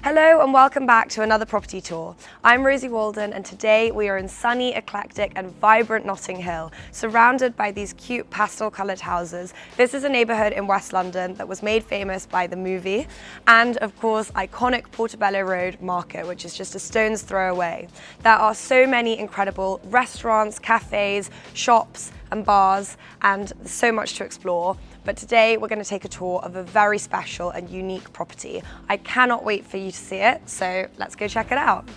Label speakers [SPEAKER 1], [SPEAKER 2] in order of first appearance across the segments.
[SPEAKER 1] Hello and welcome back to another property tour. I'm Rosie Walden and today we are in sunny, eclectic and vibrant Notting Hill, surrounded by these cute pastel coloured houses. This is a neighbourhood in West London that was made famous by the movie and of course iconic Portobello Road market, which is just a stone's throw away. There are so many incredible restaurants, cafes, shops and bars and so much to explore. But today we're going to take a tour of a very special and unique property. I cannot wait for you to see it, so let's go check it out.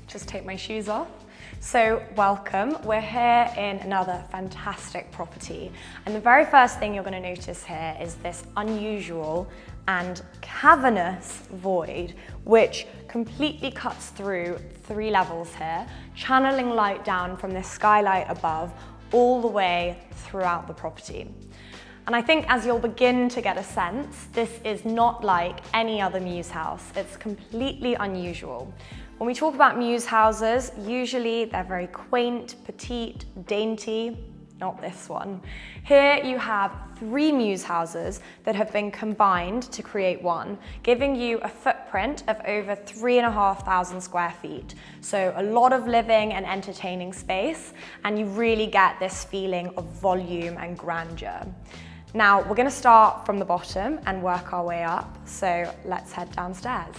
[SPEAKER 1] Just take my shoes off. So welcome, we're here in another fantastic property. And the very first thing you're going to notice here is this unusual and cavernous void, which completely cuts through 3 levels here, channeling light down from this skylight above all the way throughout the property. And I think as you'll begin to get a sense, this is not like any other Mews house. It's completely unusual. When we talk about Mews houses, usually they're very quaint, petite, dainty. Not this one. Here you have 3 Mews houses that have been combined to create one, giving you a footprint of over 3,500 square feet. So a lot of living and entertaining space, and you really get this feeling of volume and grandeur. Now we're going to start from the bottom and work our way up, so let's head downstairs.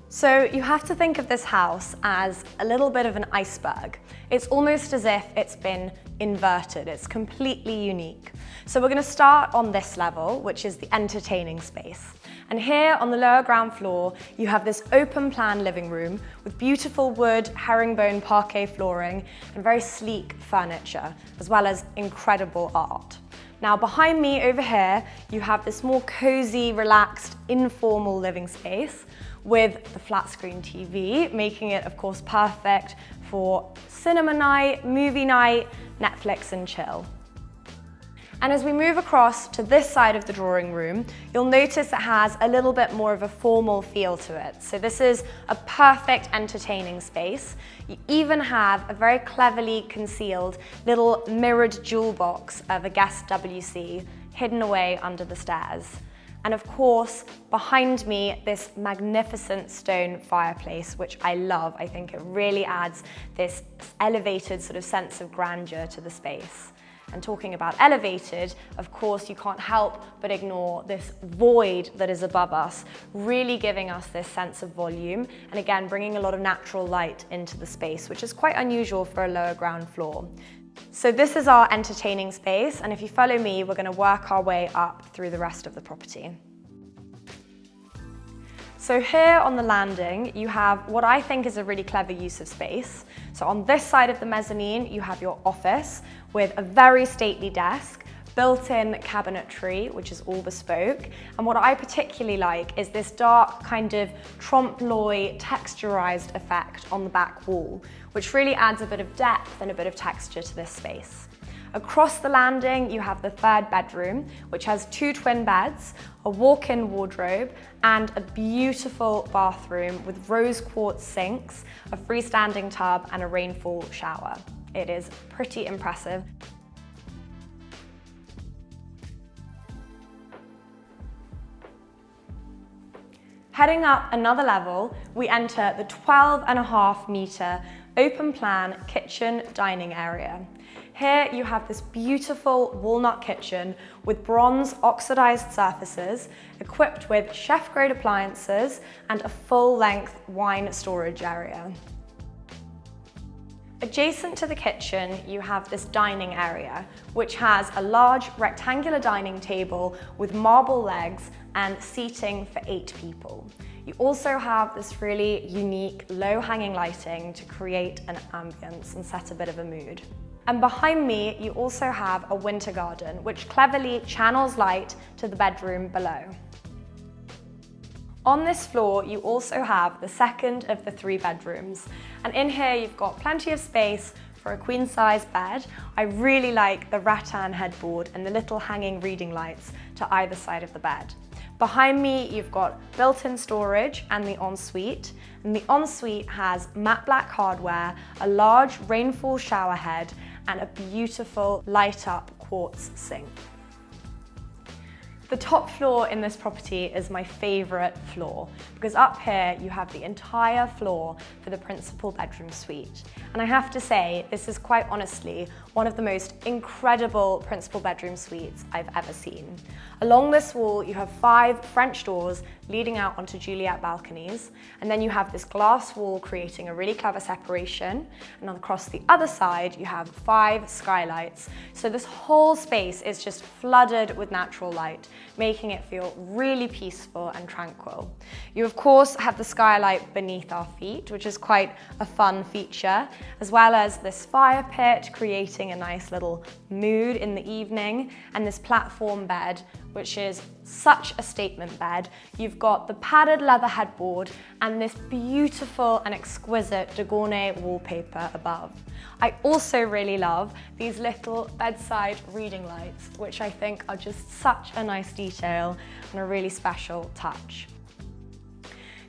[SPEAKER 1] So you have to think of this house as a little bit of an iceberg. It's almost as if it's been inverted. It's completely unique. So we're going to start on this level, which is the entertaining space. And here on the lower ground floor, you have this open plan living room with beautiful wood, herringbone parquet flooring and very sleek furniture, as well as incredible art. Now behind me over here, you have this more cozy, relaxed, informal living space with the flat screen TV, making it of course perfect for cinema night, movie night, Netflix and chill. And as we move across to this side of the drawing room, you'll notice it has a little bit more of a formal feel to it. So this is a perfect entertaining space. You even have a very cleverly concealed little mirrored jewel box of a guest WC hidden away under the stairs. And of course, behind me, this magnificent stone fireplace, which I love. I think it really adds this elevated sort of sense of grandeur to the space. And talking about elevated, of course, you can't help but ignore this void that is above us, really giving us this sense of volume, and again, bringing a lot of natural light into the space, which is quite unusual for a lower ground floor. So this is our entertaining space, and if you follow me, we're going to work our way up through the rest of the property. So here on the landing, you have what I think is a really clever use of space. So on this side of the mezzanine, you have your office with a very stately desk, built-in cabinetry, which is all bespoke. And what I particularly like is this dark kind of trompe-l'oeil texturized effect on the back wall, which really adds a bit of depth and a bit of texture to this space. Across the landing, you have the 3rd bedroom, which has 2 twin beds, a walk-in wardrobe, and a beautiful bathroom with rose quartz sinks, a freestanding tub, and a rainfall shower. It is pretty impressive. Heading up another level, we enter the 12.5 metre open plan kitchen dining area. Here you have this beautiful walnut kitchen with bronze oxidised surfaces, equipped with chef-grade appliances and a full-length wine storage area. Adjacent to the kitchen, you have this dining area, which has a large rectangular dining table with marble legs and seating for 8 people. You also have this really unique low-hanging lighting to create an ambience and set a bit of a mood. And behind me, you also have a winter garden, which cleverly channels light to the bedroom below. On this floor, you also have the second of the 3 bedrooms. And in here, you've got plenty of space For a queen size bed, I really like the rattan headboard and the little hanging reading lights to either side of the bed. Behind me, you've got built-in storage and the ensuite. And the ensuite has matte black hardware, a large rainfall shower head, and a beautiful light-up quartz sink. The top floor in this property is my favourite floor because up here you have the entire floor for the principal bedroom suite. And I have to say, this is quite honestly one of the most incredible principal bedroom suites I've ever seen. Along this wall you have 5 French doors leading out onto Juliet balconies, and then you have this glass wall creating a really clever separation, and across the other side you have 5 skylights. So this whole space is just flooded with natural light, making it feel really peaceful and tranquil. You of course have the skylight beneath our feet, which is quite a fun feature, as well as this fire pit creating a nice little mood in the evening, and this platform bed, which is such a statement bed. You've got the padded leather headboard and this beautiful and exquisite de Gournay wallpaper above. I also really love these little bedside reading lights, which I think are just such a nice detail and a really special touch.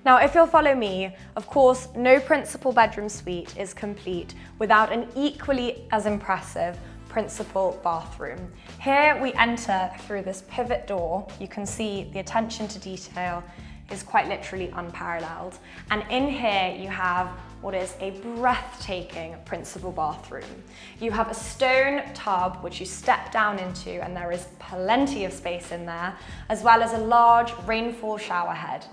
[SPEAKER 1] Now, if you'll follow me, of course, no principal bedroom suite is complete without an equally as impressive principal bathroom. Here we enter through this pivot door. You can see the attention to detail is quite literally unparalleled. And in here you have what is a breathtaking principal bathroom. You have a stone tub which you step down into, and there is plenty of space in there, as well as a large rainfall shower head.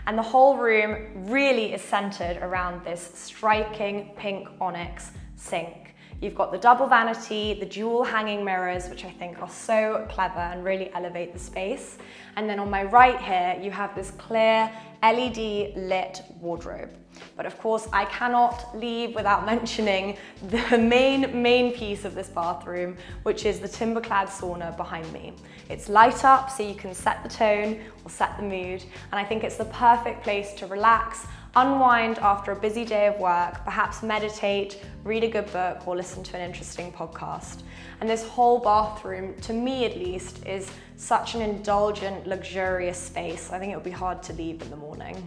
[SPEAKER 1] And the whole room really is centered around this striking pink onyx sink. You've got the double vanity, the dual hanging mirrors, which I think are so clever and really elevate the space. And then on my right here, you have this clear LED lit wardrobe. But of course, I cannot leave without mentioning the main piece of this bathroom, which is the timber-clad sauna behind me. It's light up so you can set the tone or set the mood, and I think it's the perfect place to relax, unwind after a busy day of work, perhaps meditate, read a good book, or listen to an interesting podcast. And this whole bathroom, to me at least, is such an indulgent, luxurious space. I think it would be hard to leave in the morning.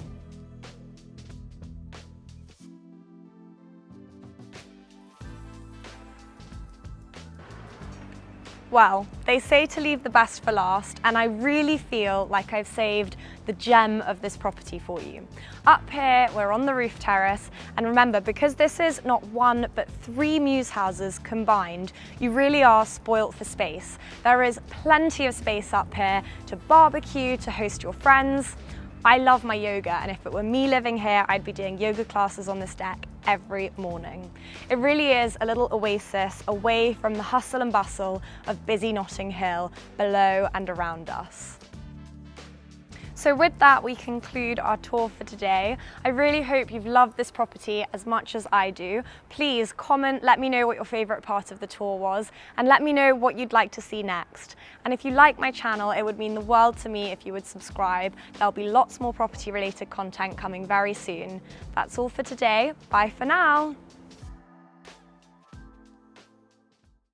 [SPEAKER 1] Well, they say to leave the best for last, and I really feel like I've saved the gem of this property for you. Up here, we're on the roof terrace, and remember, because this is not 1 but 3 Mews houses combined, you really are spoilt for space. There is plenty of space up here to barbecue, to host your friends. I love my yoga, and if it were me living here, I'd be doing yoga classes on this deck every morning. It really is a little oasis away from the hustle and bustle of busy Notting Hill below and around us. So with that, we conclude our tour for today. I really hope you've loved this property as much as I do. Please comment, let me know what your favourite part of the tour was, and let me know what you'd like to see next. And if you like my channel, it would mean the world to me if you would subscribe. There'll be lots more property related content coming very soon. That's all for today. Bye for now.